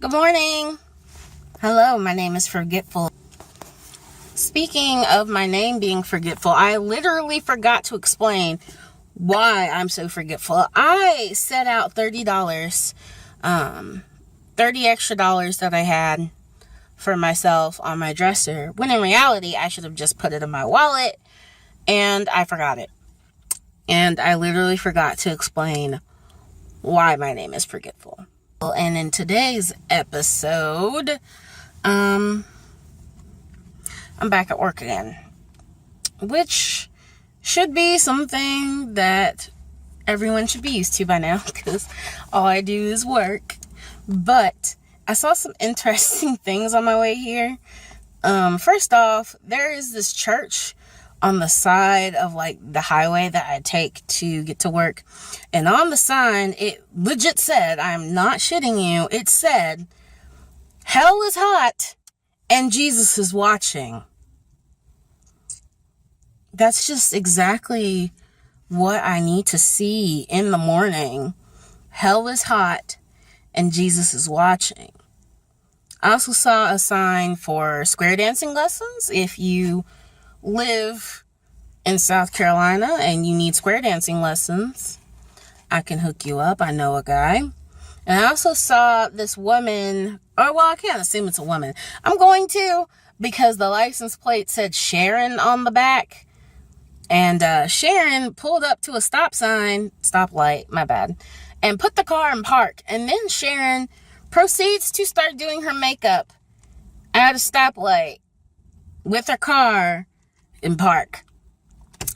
Good morning. Hello, my name is Forgetful. Speaking of my name being forgetful, I literally forgot to explain why I'm so forgetful. I set out $30, 30 extra dollars that I had for myself on my dresser, when in reality, I should have just put it in my wallet, and I forgot it. And I literally forgot to explain why my name is Forgetful. And in today's episode, I'm back at work again, which should be something that everyone should be used to by now, because all I do is work. But I saw some interesting things on my way here. First off, there is this church on the side of like the highway that I take to get to work, and on the sign it legit said, I'm not shitting you, it said, "Hell is hot and Jesus is watching." That's just exactly what I need to see in the morning. Hell is hot and Jesus is watching. I also saw a sign for square dancing lessons. If you live in South Carolina and you need square dancing lessons, I can hook you up. I know a guy. And I also saw this woman, or well, I can't assume it's a woman. I'm going to, because the license plate said Sharon on the back. And Sharon pulled up to a stoplight, my bad, and put the car in park. And then Sharon proceeds to start doing her makeup at a stoplight with her car in park.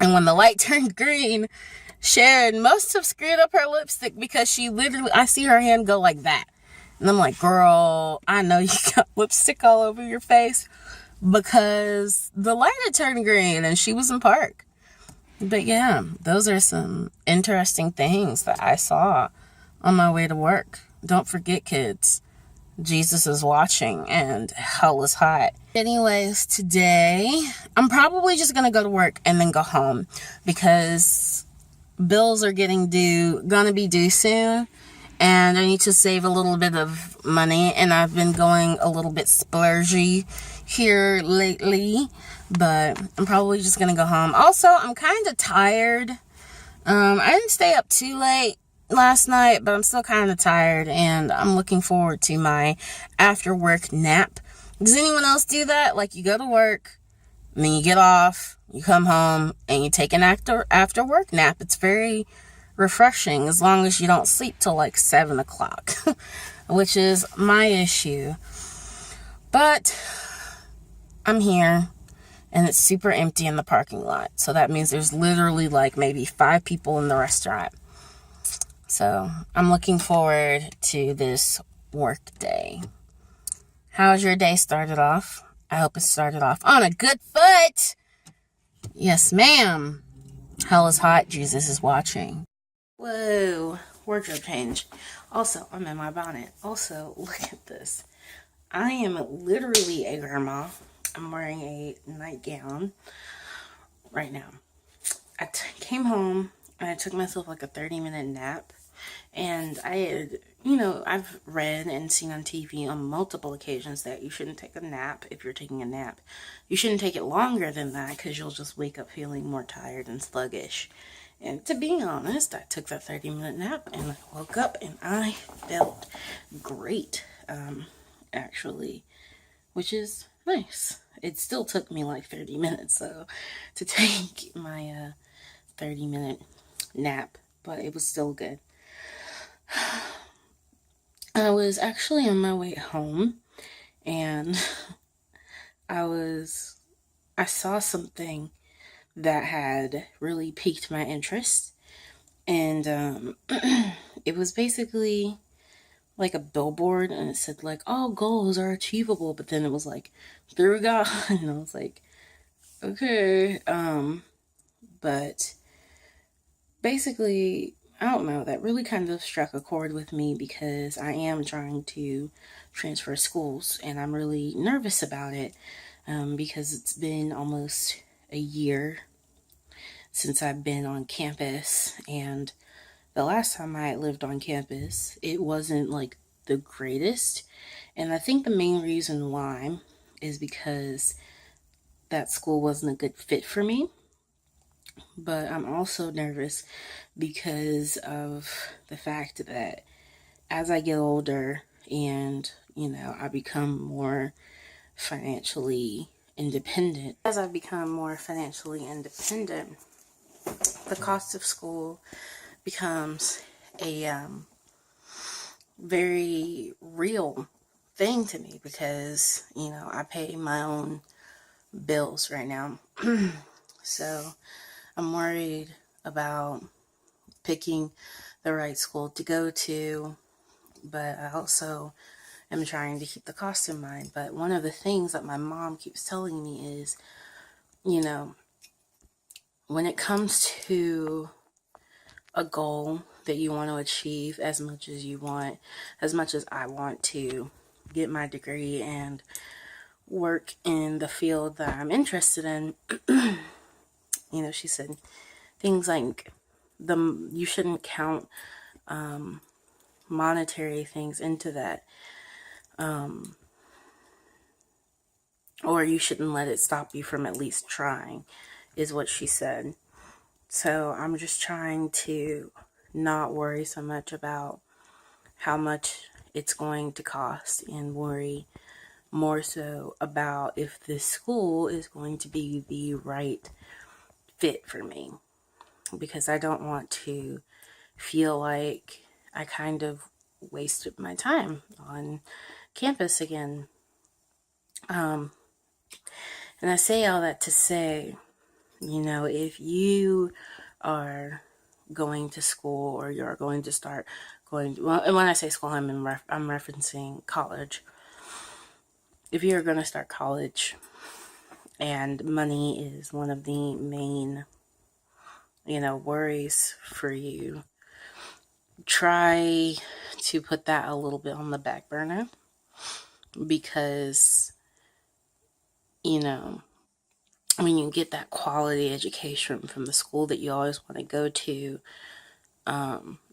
And when the light turned green, Sharon must have screwed up her lipstick, because she literally, I see her hand go like that. And I'm like, girl, I know you got lipstick all over your face, because the light had turned green and she was in park. But yeah, those are some interesting things that I saw on my way to work. Don't forget, kids, Jesus is watching and hell is hot. Anyways, today I'm probably just gonna go to work and then go home, because bills are gonna be due soon, and I need to save a little bit of money, and I've been going a little bit splurgy here lately, but I'm probably just gonna go home. Also, I'm kind of tired. I didn't stay up too late last night, but I'm still kind of tired, and I'm looking forward to my after work nap. Does anyone else do that? Like, you go to work, and then you get off, you come home, and you take an after work nap. It's very refreshing, as long as you don't sleep till like 7 o'clock, which is my issue. But I'm here, and it's super empty in the parking lot. So that means there's literally like maybe 5 people in the restaurant. So I'm looking forward to this work day. How's your day started off? I hope it started off on a good foot. Yes, ma'am. Hell is hot. Jesus is watching. Whoa. Wardrobe change. Also, I'm in my bonnet. Also, look at this. I am literally a grandma. I'm wearing a nightgown right now. I came home and I took myself like a 30-minute nap. And I had, I've read and seen on TV on multiple occasions that you shouldn't take a nap if you're taking a nap. You shouldn't take it longer than that, because you'll just wake up feeling more tired and sluggish. And to be honest, I took that 30-minute nap and I woke up and I felt great, actually, which is nice. It still took me like 30 minutes, so to take my 30-minute nap, but it was still good. I was actually on my way home, and I saw something that had really piqued my interest, and it was basically like a billboard, and it said like, all goals are achievable, but then it was like, through God, and I was like, okay, but basically, I don't know, that really kind of struck a chord with me, because I am trying to transfer schools, and I'm really nervous about it, because it's been almost a year since I've been on campus, and the last time I lived on campus, it wasn't like the greatest. And I think the main reason why is because that school wasn't a good fit for me. But I'm also nervous because of the fact that as I get older and, I become more financially independent, the cost of school becomes a very real thing to me because, I pay my own bills right now. So I'm worried about picking the right school to go to, but I also am trying to keep the cost in mind. But one of the things that my mom keeps telling me is, when it comes to a goal that you want to achieve as much as I want to get my degree and work in the field that I'm interested in, she said things like you shouldn't count monetary things into that, or you shouldn't let it stop you from at least trying, is what she said. So I'm just trying to not worry so much about how much it's going to cost and worry more so about if this school is going to be the right fit for me, because I don't want to feel like I kind of wasted my time on campus again. And I say all that to say, if you are going to school or you're going to start going, well, and when I say school, I'm referencing college. If you're going to start college and money is one of the main, worries for you, try to put that a little bit on the back burner, because, when you get that quality education from the school that you always want to go to,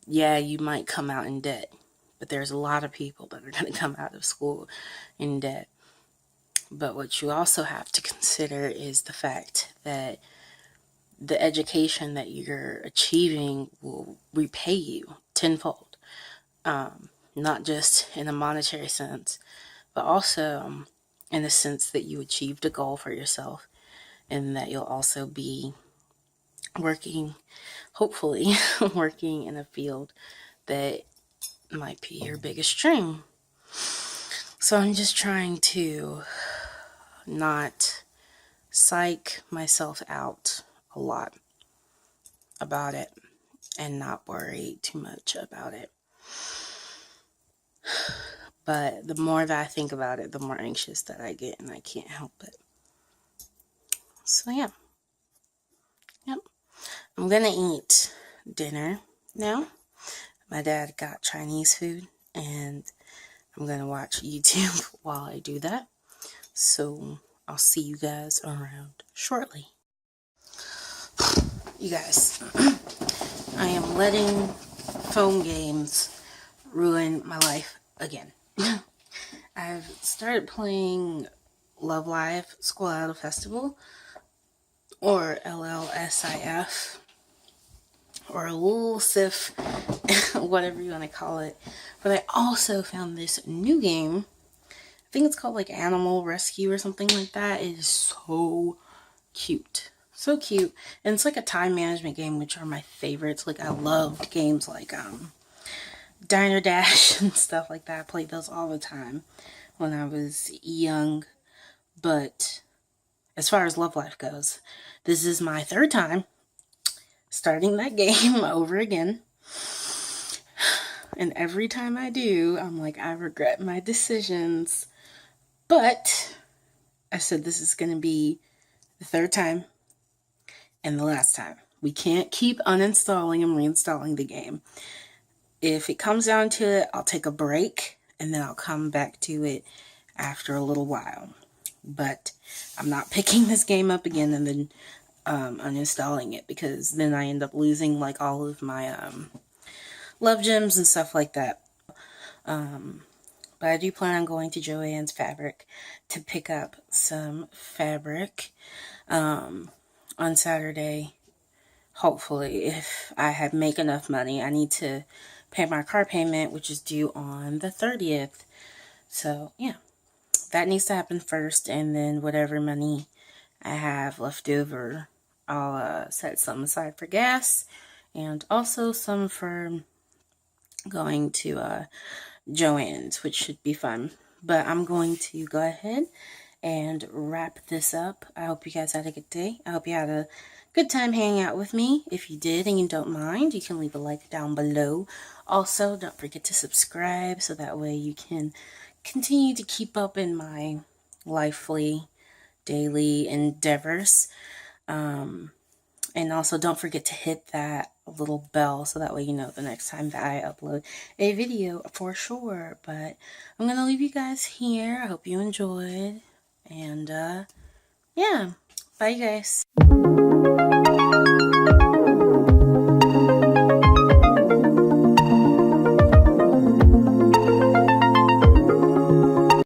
you might come out in debt, but there's a lot of people that are going to come out of school in debt. But what you also have to consider is the fact that the education that you're achieving will repay you tenfold, not just in a monetary sense, but also in the sense that you achieved a goal for yourself, and that you'll also be hopefully working in a field that might be your biggest dream. So I'm just trying to not psych myself out a lot about it and not worry too much about it. But the more that I think about it, the more anxious that I get, and I can't help it. So yeah. Yep. I'm gonna eat dinner now. My dad got Chinese food, and I'm gonna watch YouTube while I do that. So I'll see you guys around shortly. You guys, I am letting phone games ruin my life again. I've started playing Love Live School Idol Festival, or llsif, or llsif, whatever you want to call it. But I also found this new game. I think it's called like Animal Rescue or something like that. It is so cute. So cute. And it's like a time management game, which are my favorites. Like, I loved games like Diner Dash and stuff like that. I played those all the time when I was young. But as far as Love Life goes, this is my third time starting that game over again. And every time I do, I'm like, I regret my decisions. But I said this is going to be the third time and the last time. We can't keep uninstalling and reinstalling the game. If it comes down to it, I'll take a break and then I'll come back to it after a little while. But I'm not picking this game up again and then uninstalling it, because then I end up losing like all of my love gems and stuff like that. But I do plan on going to Joann's Fabric to pick up some fabric on Saturday. Hopefully, if I make enough money. I need to pay my car payment, which is due on the 30th. So, yeah, that needs to happen first, and then whatever money I have left over, I'll set some aside for gas, and also some for going to Joann's, which should be fun. But I'm going to go ahead and wrap this up. I hope you guys had a good day. I hope you had a good time hanging out with me. If you did and you don't mind, you can leave a like down below. Also, don't forget to subscribe so that way you can continue to keep up in my lively daily endeavors. And also don't forget to hit that little bell so that way you know the next time that I upload a video for sure. But I'm going to leave you guys here. I hope you enjoyed. And yeah, bye you guys.